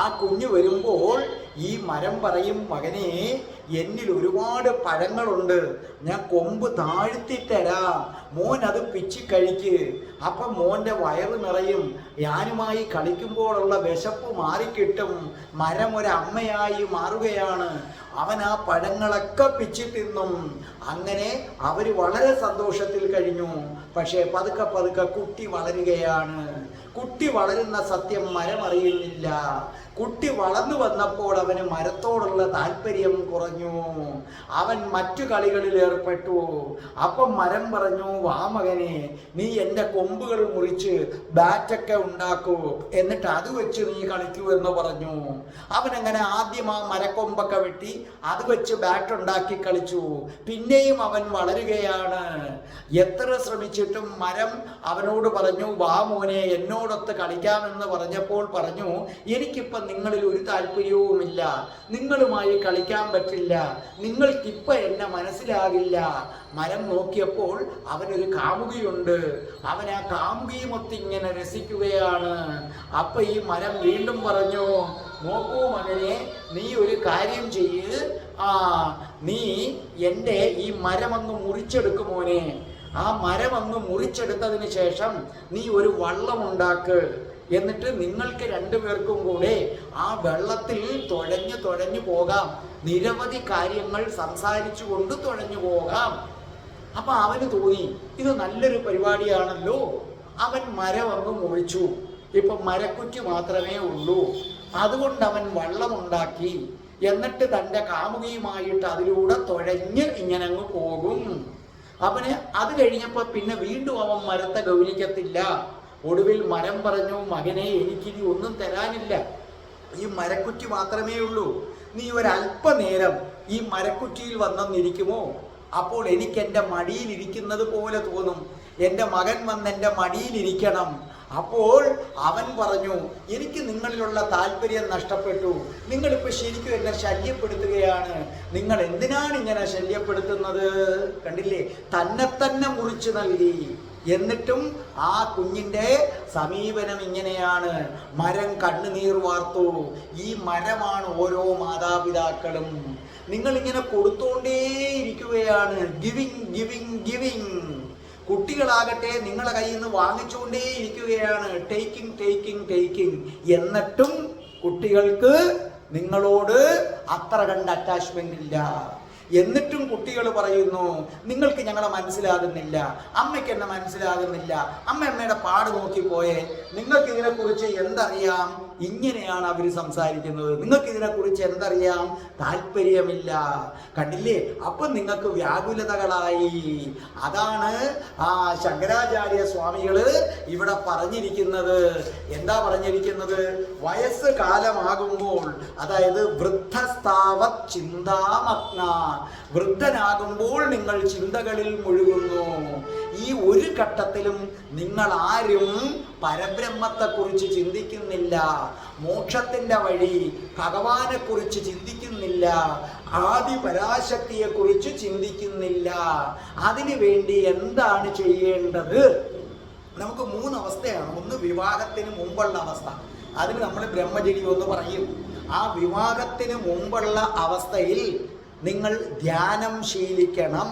ആ കുഞ്ഞ് വരുമ്പോൾ ഈ മരം പറയും, മകനെ, എന്നിൽ ഒരുപാട് പഴങ്ങളുണ്ട്, ഞാൻ കൊമ്പ് താഴ്ത്തിത്തരാം, മോൻ അത് പിച്ചി കഴിക്ക്. അപ്പം മോൻ്റെ വയറ് നിറയും, ഞാനുമായി കളിക്കുമ്പോഴുള്ള വിശപ്പ് മാറിക്കിട്ടും. മരം ഒരമ്മയായി മാറുകയാണ്. അവൻ ആ പഴങ്ങളൊക്കെ പിച്ചി തിന്നും. അങ്ങനെ അവർ വളരെ സന്തോഷത്തിൽ കഴിഞ്ഞു. പക്ഷേ പതുക്കെ പതുക്കെ കുട്ടി വളരുകയാണ്. കുട്ടി വളരുന്ന സത്യം മരം അറിയുന്നില്ല. കുട്ടി വളർന്നു വന്നപ്പോൾ അവന് മരത്തോടുള്ള താല്പര്യം കുറഞ്ഞു. അവൻ മറ്റു കളികളിൽ ഏർപ്പെട്ടു. അപ്പം മരം പറഞ്ഞു, വാ മകനെ, നീ എൻ്റെ കൊമ്പുകൾ മുറിച്ച് ബാറ്റൊക്കെ ഉണ്ടാക്കൂ, എന്നിട്ട് അത് വെച്ച് നീ കളിക്കൂ എന്ന് പറഞ്ഞു. അവനങ്ങനെ ആദ്യം ആ മരക്കൊമ്പൊക്കെ വെട്ടി അത് വെച്ച് ബാറ്റ് ഉണ്ടാക്കി കളിച്ചു. പിന്നെയും അവൻ വളരുകയാണ്. എത്ര ശ്രമിച്ചിട്ടും മരം അവനോട് പറഞ്ഞു, വാ മോനെ, എന്നോടൊത്ത് കളിക്കാമെന്ന് പറഞ്ഞപ്പോൾ പറഞ്ഞു, എനിക്കിപ്പം നിങ്ങളിൽ ഒരു താല്പര്യവുമില്ല, നിങ്ങളുമായി കളിക്കാൻ പറ്റില്ല, നിങ്ങൾക്കിപ്പം എന്നെ മനസ്സിലാകില്ല. മരം നോക്കിയപ്പോൾ അവനൊരു കാമുകിയുണ്ട്. അവൻ ആ കാമുകിയുമൊത്ത് ഇങ്ങനെ രസിക്കുകയാണ്. അപ്പൊ ഈ മരം വീണ്ടും പറഞ്ഞു, നോക്കൂ മകനെ, നീ ഒരു കാര്യം ചെയ്യ്, നീ എൻ്റെ ഈ മരമങ്ങ് മുറിച്ചെടുക്കുമോനെ. ആ മരമങ്ങ് മുറിച്ചെടുത്തതിന് ശേഷം നീ ഒരു വള്ളം ഉണ്ടാക്ക്. എന്നിട്ട് നിങ്ങൾക്ക് രണ്ടുപേർക്കും കൂടെ ആ വെള്ളത്തിൽ തുഴഞ്ഞു പോകാം, നിരവധി കാര്യങ്ങൾ സംസാരിച്ചു കൊണ്ട് തുഴഞ്ഞു പോകാം. അപ്പൊ അവന് തോന്നി ഇത് നല്ലൊരു പരിപാടിയാണല്ലോ. അവൻ മരം അങ്ങ് മുറിച്ചു. ഇപ്പൊ മരക്കുറ്റി മാത്രമേ ഉള്ളൂ. അതുകൊണ്ട് അവൻ വള്ളമുണ്ടാക്കി. എന്നിട്ട് തൻ്റെ കാമുകിയുമായിട്ട് അതിലൂടെ തുഴഞ്ഞ് ഇങ്ങനെ അങ്ങ് പോകും. അവന് അത് കഴിഞ്ഞപ്പോൾ പിന്നെ വീണ്ടും അവൻ മരത്തെ ഗൗനിക്കത്തില്ല. ഒടുവിൽ മരം പറഞ്ഞു, മകനെ, എനിക്കിനി ഒന്നും തരാനില്ല, ഈ മരക്കുറ്റി മാത്രമേ ഉള്ളൂ. നീ ഒരല്പനേരം ഈ മരക്കുറ്റിയിൽ വന്നെന്നിരിക്കുമോ? അപ്പോൾ എനിക്ക് എൻ്റെ മടിയിലിരിക്കുന്നത് പോലെ തോന്നും. എൻ്റെ മകൻ വന്ന് എൻ്റെ മടിയിലിരിക്കണം. അപ്പോൾ അവൻ പറഞ്ഞു, എനിക്ക് നിങ്ങളിലുള്ള താല്പര്യം നഷ്ടപ്പെട്ടു, നിങ്ങളിപ്പോൾ ശരിക്കും എന്നെ ശല്യപ്പെടുത്തുകയാണ്. നിങ്ങൾ എന്തിനാണ് ഇങ്ങനെ ശല്യപ്പെടുത്തുന്നത്? കണ്ടില്ലേ, തന്നെ മുറിച്ചു നൽകി. എന്നിട്ടും ആ കുഞ്ഞിൻ്റെ സമീപനം ഇങ്ങനെയാണ്. മരം കണ്ണുനീർ വാർത്തു. ഈ മരമാണ് ഓരോ മാതാപിതാക്കളും. നിങ്ങളിങ്ങനെ കൊടുത്തോണ്ടേയിരിക്കുകയാണ്, ഗിവിങ് ഗിവിങ് ഗിവിങ്. കുട്ടികളാകട്ടെ നിങ്ങളെ കയ്യിൽ നിന്ന് വാങ്ങിച്ചുകൊണ്ടേ ഇരിക്കുകയാണ്, ടേക്കിംഗ് ടേക്കിംഗ് ടേക്കിംഗ്. എന്നിട്ടും കുട്ടികൾക്ക് നിങ്ങളോട് അത്ര കണ്ട് അറ്റാച്ച്മെന്റ് ഇല്ല. എന്നിട്ടും കുട്ടികൾ പറയുന്നു, നിങ്ങൾക്ക് ഞങ്ങളെ മനസ്സിലാകുന്നില്ല, അമ്മയ്ക്ക് എന്നെ മനസ്സിലാകുന്നില്ല, അമ്മയുടെ പാട് നോക്കിപ്പോയെ, നിങ്ങൾക്ക് ഇതിനെക്കുറിച്ച് എന്തറിയാം? ഇങ്ങനെയാണ് അവർ സംസാരിക്കുന്നത്. നിങ്ങൾക്ക് ഇതിനെക്കുറിച്ച് എന്തറിയാം? താല്പര്യമില്ല. കണ്ടില്ലേ, അപ്പം നിങ്ങൾക്ക് വ്യാകുലതകളായി. അതാണ് ശങ്കരാചാര്യ സ്വാമികൾ ഇവിടെ പറഞ്ഞിരിക്കുന്നത്. എന്താ പറഞ്ഞിരിക്കുന്നത്? വയസ്സ് കാലമാകുമ്പോൾ, അതായത് വൃദ്ധസ്ഥാവത് ചിന്താമഗ്ന, വൃദ്ധനാകുമ്പോൾ നിങ്ങൾ ചിന്തകളിൽ മുഴുകുന്നു. ഈ ഒരു ഘട്ടത്തിലും നിങ്ങൾ ആരും പരബ്രഹ്മത്തെക്കുറിച്ച് ചിന്തിക്കുന്നില്ല, മോക്ഷത്തിൻ്റെ വഴി ഭഗവാനെക്കുറിച്ച് ചിന്തിക്കുന്നില്ല, ആദി പരാശക്തിയെക്കുറിച്ച് ചിന്തിക്കുന്നില്ല. അതിനു വേണ്ടി എന്താണ് ചെയ്യേണ്ടത്? നമുക്ക് 3 അവസ്ഥയാണ്. ഒന്ന് വിവാഹത്തിന് മുമ്പുള്ള അവസ്ഥ, അതിന് നമ്മൾ ബ്രഹ്മചര്യം എന്ന് പറയും. ആ വിവാഹത്തിന് മുമ്പുള്ള അവസ്ഥയിൽ നിങ്ങൾ ധ്യാനം ശീലിക്കണം.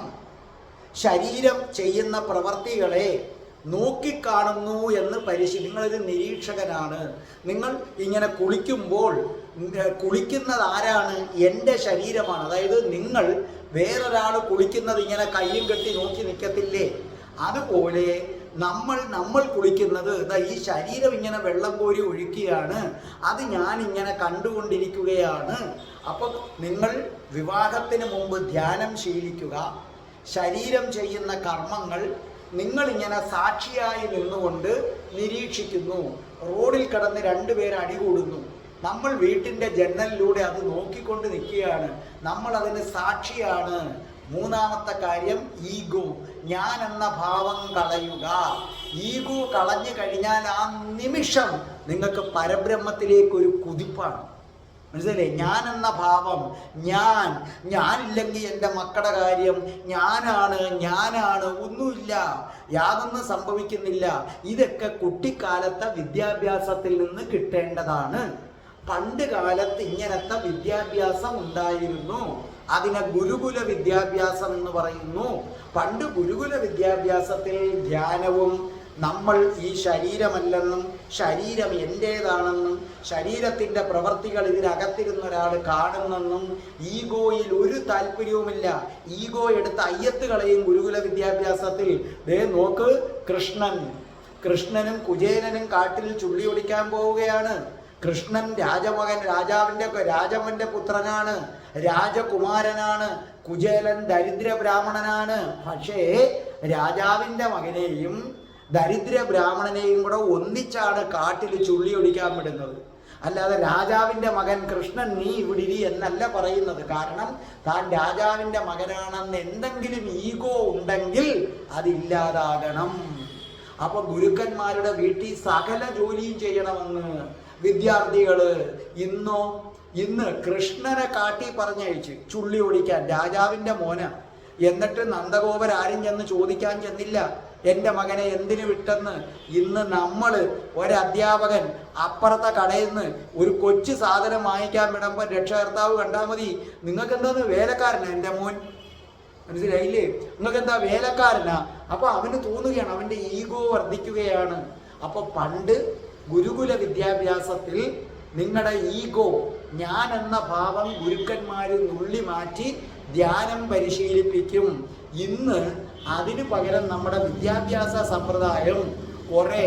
ശരീരം ചെയ്യുന്ന പ്രവർത്തികളെ നോക്കിക്കാണുന്നു എന്ന് നിങ്ങളൊരു നിരീക്ഷകനാണ്. നിങ്ങൾ ഇങ്ങനെ കുളിക്കുമ്പോൾ കുളിക്കുന്നത് ആരാണ്? എൻ്റെ ശരീരമാണ്. അതായത് നിങ്ങൾ വേറൊരാൾ കുളിക്കുന്നത് ഇങ്ങനെ കയ്യും കെട്ടി നോക്കി നിൽക്കത്തില്ലേ? അതുപോലെ നമ്മൾ കുളിക്കുന്നത് ഈ ശരീരം ഇങ്ങനെ വെള്ളം കോരി ഒഴുക്കിയാണ്, അത് ഞാൻ ഇങ്ങനെ കണ്ടുകൊണ്ടിരിക്കുകയാണ്. അപ്പോൾ നിങ്ങൾ വിവാഹത്തിന് മുമ്പ് ധ്യാനം ശീലിക്കുക. ശരീരം ചെയ്യുന്ന കർമ്മങ്ങൾ നിങ്ങളിങ്ങനെ സാക്ഷിയായി നിന്നുകൊണ്ട് നിരീക്ഷിക്കുന്നു. റോഡിൽ കിടന്ന് 2 പേർ അടികൂടുന്നു, നമ്മൾ വീട്ടിൻ്റെ ജനലിലൂടെ അത് നോക്കിക്കൊണ്ട് നിൽക്കുകയാണ്, നമ്മൾ അതിന് സാക്ഷിയാണ്. മൂന്നാമത്തെ കാര്യം ഈഗോ, ഞാൻ എന്ന ഭാവം കളയുക. ഈഗോ കളഞ്ഞു കഴിഞ്ഞാൽ ആ നിമിഷം നിങ്ങൾക്ക് പരബ്രഹ്മത്തിലേക്കൊരു കുതിപ്പാണ്. മനസ്സിലേ? ഞാൻ എന്ന ഭാവം, ഞാനില്ലെങ്കിൽ എൻ്റെ മക്കളുടെ കാര്യം, ഞാനാണ് ഒന്നുമില്ല, യാതൊന്നും സംഭവിക്കുന്നില്ല. ഇതൊക്കെ കുട്ടിക്കാലത്തെ വിദ്യാഭ്യാസത്തിൽ നിന്ന് കിട്ടേണ്ടതാണ്. പണ്ട് കാലത്ത് ഇങ്ങനത്തെ വിദ്യാഭ്യാസം ഉണ്ടായിരുന്നു. അതിനെ ഗുരുകുല വിദ്യാഭ്യാസം എന്ന് പറയുന്നു. പണ്ട് ഗുരുകുല വിദ്യാഭ്യാസത്തിൽ ധ്യാനവും, നമ്മൾ ഈ ശരീരമല്ലെന്നും ശരീരം എൻ്റേതാണെന്നും ശരീരത്തിൻ്റെ പ്രവർത്തികൾ ഇതിനകത്തിരുന്ന ഒരാൾ കാണുന്നെന്നും ഈഗോയിൽ ഒരു താല്പര്യവുമില്ല. ഈഗോ എടുത്ത് അയ്യത്തുകളെയും ഗുരുകുല വിദ്യാഭ്യാസത്തിൽ. നോക്ക്, കൃഷ്ണനും കുചേലനും കാട്ടിൽ ചുള്ളി ഒടിക്കാൻ പോവുകയാണ്. കൃഷ്ണൻ രാജാവിൻ്റെ പുത്രനാണ്, രാജകുമാരനാണ്. കുചേലൻ ദരിദ്ര ബ്രാഹ്മണനാണ്. പക്ഷേ രാജാവിൻ്റെ മകനെയും ദരിദ്ര ബ്രാഹ്മണനെയും കൂടെ ഒന്നിച്ചാണ് കാട്ടിൽ ചുള്ളി ഒടിക്കാൻ വിടുന്നത്. അല്ലാതെ രാജാവിൻ്റെ മകൻ കൃഷ്ണൻ നീ ഇവിടിരി എന്നല്ല പറയുന്നത്. കാരണം താൻ രാജാവിൻ്റെ മകനാണെന്ന് എന്തെങ്കിലും ഈഗോ ഉണ്ടെങ്കിൽ അതില്ലാതാകണം. അപ്പൊ ഗുരുക്കന്മാരുടെ വീട്ടിൽ സകല ജോലിയും ചെയ്യണമെന്ന് വിദ്യാർത്ഥികള് ഇന്ന് കൃഷ്ണനെ കാട്ടി പറഞ്ഞയച്ച് ചുള്ളി ഒടിക്കാൻ, രാജാവിൻ്റെ മോന. എന്നിട്ട് നന്ദഗോപർ ആരും ചെന്ന് ചോദിക്കാൻ ചെന്നില്ല, എൻ്റെ മകനെ എന്തിനു വിട്ടെന്ന്. ഇന്ന് നമ്മൾ ഒരധ്യാപകൻ അപ്പുറത്തെ കടയിൽ നിന്ന് ഒരു കൊച്ചു സാധനം വാങ്ങിക്കാൻ വിടുമ്പോൾ രക്ഷകർത്താവ് കണ്ടാൽ മതി, നിങ്ങൾക്ക് എന്താന്ന് വേലക്കാരനാ എൻ്റെ മോൻ, മനസ്സിലായില്ലേ, നിങ്ങൾക്ക് എന്താ വേലക്കാരനാ. അപ്പൊ അവന് തോന്നുകയാണ്, അവൻ്റെ ഈഗോ വർദ്ധിക്കുകയാണ്. അപ്പൊ പണ്ട് ഗുരുകുല വിദ്യാഭ്യാസത്തിൽ നിങ്ങളുടെ ഈഗോ, ഞാൻ എന്ന ഭാവം ഗുരുക്കന്മാർ നുള്ളി മാറ്റി ധ്യാനം പരിശീലിപ്പിക്കും. ഇന്ന് അതിനു പകരം നമ്മുടെ വിദ്യാഭ്യാസ സമ്പ്രദായം കുറെ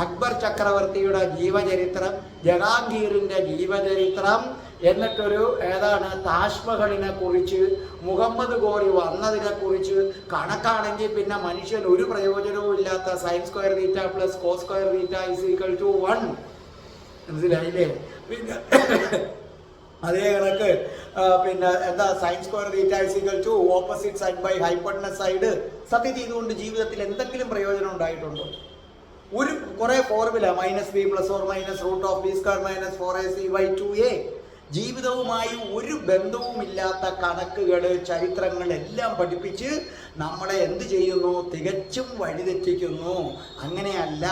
അക്ബർ ചക്രവർത്തിയുടെ ജീവചരിത്രം, ജഹാംഗീറിൻ്റെ ജീവചരിത്രം, എന്നിട്ടൊരു താജ്മഹലിനെ കുറിച്ച്, മുഹമ്മദ് ഗോറി വന്നതിനെ കുറിച്ച് കണക്കാണെങ്കിൽ പിന്നെ മനുഷ്യൻ ഒരു പ്രയോജനവും ഇല്ലാത്ത sine square theta plus cos square theta = 1. മനസ്സിലായില്ലേ? പിന്നെ അതേ കണക്ക് sine square theta = opposite side by hypotenuse side. സത്യത്തിൽ ഇതുകൊണ്ട് ജീവിതത്തിൽ എന്തെങ്കിലും പ്രയോജനം ഉണ്ടായിട്ടുണ്ടോ? കുറെ ഫോർമുല -b ± √(b²-4ac / 2a. ജീവിതവുമായി ഒരു ബന്ധവുമില്ലാത്ത കണക്കുകൾ, ചരിത്രങ്ങൾ എല്ലാം പഠിപ്പിച്ച് നമ്മളെ എന്ത് ചെയ്യുന്നു? തികച്ചും വഴിതെറ്റിക്കുന്നു. അങ്ങനെയല്ല.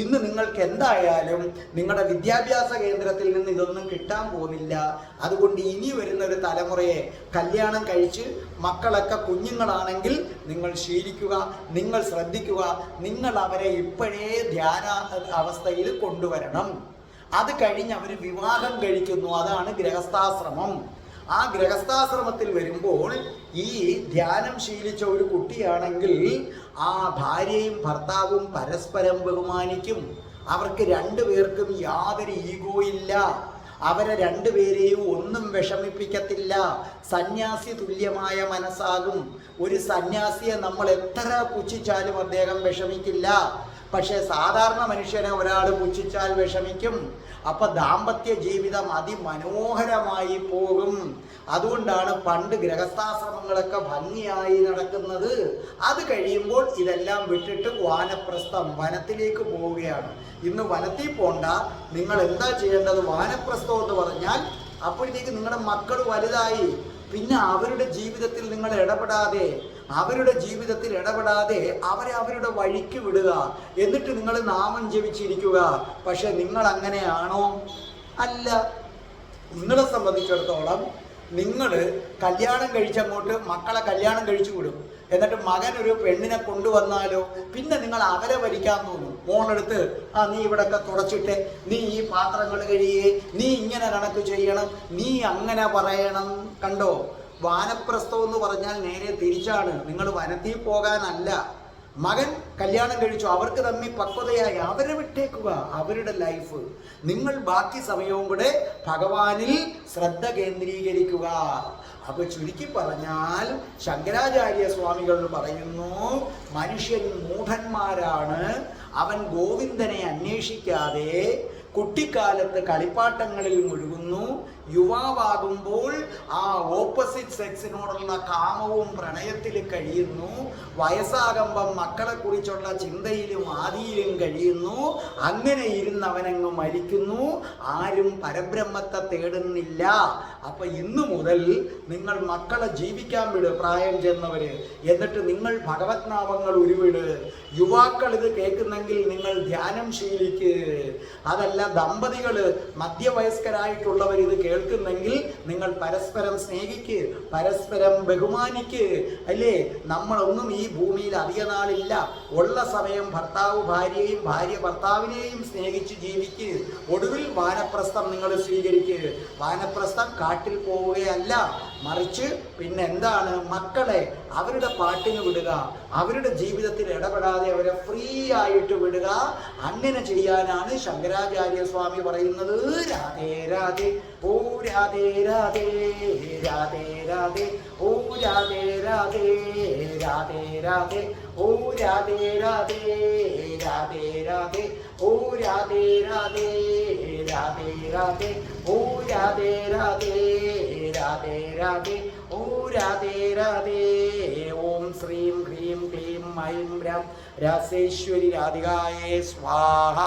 ഇന്ന് നിങ്ങൾക്ക് എന്തായാലും നിങ്ങളുടെ വിദ്യാഭ്യാസ കേന്ദ്രത്തിൽ നിന്ന് ഇതൊന്നും കിട്ടാൻ പോകുന്നില്ല. അതുകൊണ്ട് ഇനി വരുന്ന ഒരു തലമുറയെ കല്യാണം കഴിച്ച് മക്കളൊക്കെ കുഞ്ഞുങ്ങളാണെങ്കിൽ നിങ്ങൾ ശീലിക്കുക, നിങ്ങൾ ശ്രദ്ധിക്കുക, നിങ്ങൾ അവരെ ഇപ്പോഴേ ധ്യാന അവസ്ഥയിൽ കൊണ്ടുവരണം. അത് കഴിഞ്ഞ് അവർ വിവാഹം കഴിക്കുന്നു. അതാണ് ഗൃഹസ്ഥാശ്രമം. ആ ഗൃഹസ്ഥാശ്രമത്തിൽ വരുമ്പോൾ ഈ ധ്യാനം ശീലിച്ച ഒരു കുട്ടിയാണെങ്കിൽ ആ ഭാര്യയും ഭർത്താവും പരസ്പരം ബഹുമാനിക്കും. അവർക്ക് രണ്ടുപേർക്കും യാതൊരു ഈഗോ ഇല്ല. അവരെ രണ്ടുപേരെയും ഒന്നും വിഷമിപ്പിക്കത്തില്ല. സന്യാസി തുല്യമായ മനസ്സാകും. ഒരു സന്യാസിയെ നമ്മൾ എത്ര പുച്ഛിച്ചാലും അദ്ദേഹം വിഷമിക്കില്ല. പക്ഷെ സാധാരണ മനുഷ്യനെ ഒരാൾ പുച്ഛിച്ചാൽ വിഷമിക്കും. അപ്പൊ ദാമ്പത്യ ജീവിതം അതിമനോഹരമായി പോകും. അതുകൊണ്ടാണ് പണ്ട് ഗൃഹസ്ഥാശ്രമങ്ങളൊക്കെ ഭംഗിയായി നടക്കുന്നത്. അത് കഴിയുമ്പോൾ ഇതെല്ലാം വിട്ടിട്ട് വാനപ്രസ്ഥം, വനത്തിലേക്ക് പോവുകയാണ്. ഇന്ന് വനത്തിൽ പോണ്ട, നിങ്ങൾ എന്താ ചെയ്യേണ്ടത്? വാനപ്രസ്ഥം എന്ന് പറഞ്ഞാൽ അപ്പോഴത്തേക്ക് നിങ്ങളുടെ മക്കൾ വലുതായി. പിന്നെ അവരുടെ ജീവിതത്തിൽ നിങ്ങൾ ഇടപെടാതെ അവരെ അവരുടെ വഴിക്ക് വിടുക. എന്നിട്ട് നിങ്ങൾ നാമം ജപിച്ചിരിക്കുക. പക്ഷെ നിങ്ങൾ അങ്ങനെയാണോ? അല്ല. നിങ്ങളെ സംബന്ധിച്ചിടത്തോളം നിങ്ങൾ കല്യാണം കഴിച്ചങ്ങോട്ട് മക്കളെ കല്യാണം കഴിച്ചു വിടും. എന്നിട്ട് മകൻ ഒരു പെണ്ണിനെ കൊണ്ടുവന്നാലോ പിന്നെ നിങ്ങൾ അവരെ ഭരിക്കാൻ തോന്നും. മോളെടുത്ത് നീ ഇവിടെയൊക്കെ തുടച്ചിട്ടെ, നീ ഈ പാത്രങ്ങൾ കഴിയേ, നീ ഇങ്ങനെ കണക്ക് ചെയ്യണം, നീ അങ്ങനെ പറയണം. കണ്ടോ? വാനപ്രസ്ഥം എന്ന് പറഞ്ഞാൽ നേരെ തിരിച്ചാണ്. നിങ്ങൾ വനത്തിൽ പോകാനല്ല. മകൻ കല്യാണം കഴിച്ചു, അവർക്ക് തമ്മിൽ പക്വതയായി, അവരെ വിട്ടേക്കുക, അവരുടെ ലൈഫ്. നിങ്ങൾ ബാക്കി സമയവും കൂടെ ഭഗവാനിൽ ശ്രദ്ധ കേന്ദ്രീകരിക്കുക. അപ്പൊ ചുരുക്കി പറഞ്ഞാൽ ശങ്കരാചാര്യ സ്വാമികൾ പറയുന്നു, മനുഷ്യൻ മൂഢന്മാരാണ്. അവൻ ഗോവിന്ദനെ അന്വേഷിക്കാതെ കുട്ടിക്കാലത്ത് കളിപ്പാട്ടങ്ങളിൽ മുഴുകുന്നു, യുവാവാകുമ്പോൾ ആ ഓപ്പോസിറ്റ് സെക്സിനോടുള്ള കാമവും പ്രണയത്തിൽ കഴിയുന്നു. വയസ്സാകുമ്പം മക്കളെ കുറിച്ചുള്ള ചിന്തയിലും ആദിയിലും കഴിയുന്നു. അങ്ങനെ ഇരുന്ന് അവനങ്ങ് മരിക്കുന്നു. ആരും പരബ്രഹ്മത്തെ തേടുന്നില്ല. അപ്പൊ ഇന്നു മുതൽ നിങ്ങൾ മക്കളെ ജീവിക്കാൻ വിട്, പ്രായം ചെന്നവര്. എന്നിട്ട് നിങ്ങൾ ഭഗവത് നാമങ്ങൾ ഉരുവിട്. യുവാക്കൾ ഇത് കേൾക്കുന്നെങ്കിൽ നിങ്ങൾ ധ്യാനം ശീലിക്ക്. അതല്ല ദമ്പതികള് മധ്യവയസ്കരായിട്ടുള്ളവർ ഇത് കേൾക്കുന്നെങ്കിൽ നിങ്ങൾ പരസ്പരം സ്നേഹിക്ക്, പരസ്പരം ബഹുമാനിക്ക്. അല്ലേ, നമ്മളൊന്നും ഈ ഭൂമിയിൽ അധിക നാളില്ല. ഉള്ള സമയം ഭർത്താവ് ഭാര്യയെയും ഭാര്യ ഭർത്താവിനെയും സ്നേഹിച്ച് ജീവിക്ക്. ഒടുവിൽ വാനപ്രസ്ഥം നിങ്ങൾ സ്വീകരിക്ക്. വാനപ്രസ്ഥം കാട്ടിൽ പോവുകയല്ല, മറിച്ച് പിന്നെ എന്താണ്, മക്കളെ അവരുടെ പാട്ടിന് വിടുക, അവരുടെ ജീവിതത്തിൽ ഇടപെടാതെ അവരെ ഫ്രീ ആയിട്ട് വിടുക. അങ്ങനെ ചെയ്യാനാണ് ശങ്കരാചാര്യ സ്വാമി പറയുന്നത്. രാധേ രാധേ ഓ രാധേ രാധേ രാധേ രാധേ ഓ രാധേ രാധേ രാധേ രാധേ ഓ രാധേ രാധേ രാധേ രാധേ ഓ രാധേ രാധേ രാധേ രാധേ ഓ രാധേ രാധേ രാധേ രാധേ ഓ രാധേ രാധേ. ഓം ശ്രീം ഹ്രീം ക്ലീം ഐം രം രാസേശ്വരി രാധികായേ സ്വാഹ.